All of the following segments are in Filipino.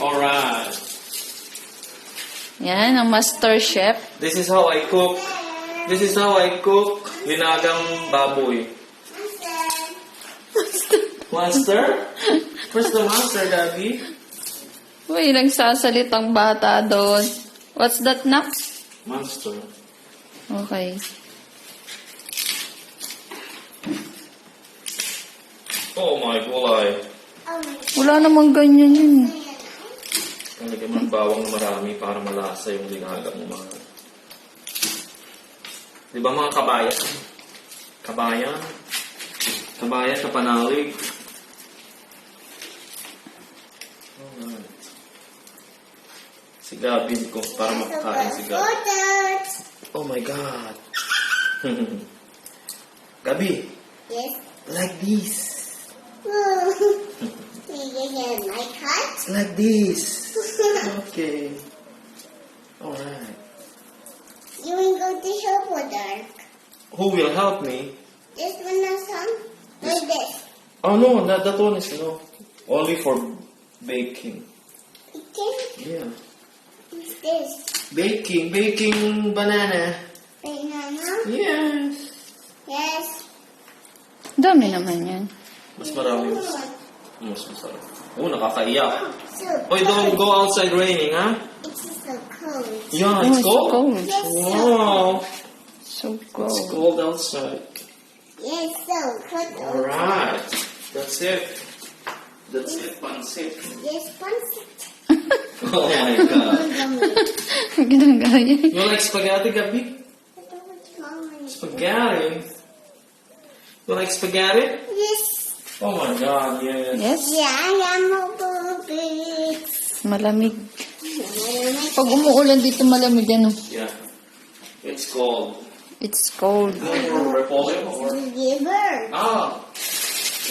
Alright. Yan, ang master chef. This is how I cook. This is how I cook nilagang baboy. Monster? Where's the monster, Daddy? Uy, nagsasalitang bata doon. What's that, Nak? Monster. Okay. Oh my God. Wala namang ganyan yun. Talagyan mo ng bawang na marami para malasa yung nilagang mo mga. Di ba mga kabayan? Kabayan? Kabayan, kapanalig. Alright. Si Gabi ko para makakain si Gabi. Oh my God. Gabi. Yes. Like this. My cut? Like this. Okay. Alright. You will go to shop or dark? Who will help me? This one or some? Like this. Oh no, that one is only for baking. Okay. Yeah. What's this? Baking banana. Banana? Yes. Yes. Dami naman yan. Mas marami. Mas masarap. Oh, nakakaiyak. So Oy, don't go outside raining, ha? It's so cold. Yeah, Oh, it's cold. Yes, Wow. So It's cold. cold outside. Yes, so cold. Alright. That's it. That's it, pansit. Yes, pancit. Oh my God. Ginagaya. You like spaghetti, Gabi? Spaghetti? You like spaghetti? Yes. Oh my God, yes. Yes? Yeah, I am a boobies. Malamig. Pag umuulan dito, malamig ano. Yeah. It's cold. It's cold. No more repolyo or? Giver. Ah,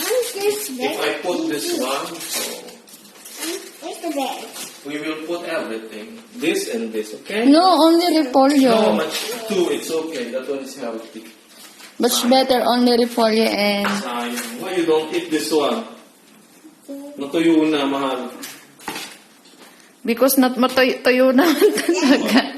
What's this if I put this one, so Where's the bed? we will put everything. This and this, okay? No, only No, repolyo. much two, it's okay. That one is healthy. Much better only repolyo and... Sayang. Why you don't eat this one? Natuyo na, mahal. Because not matuyo naman talaga.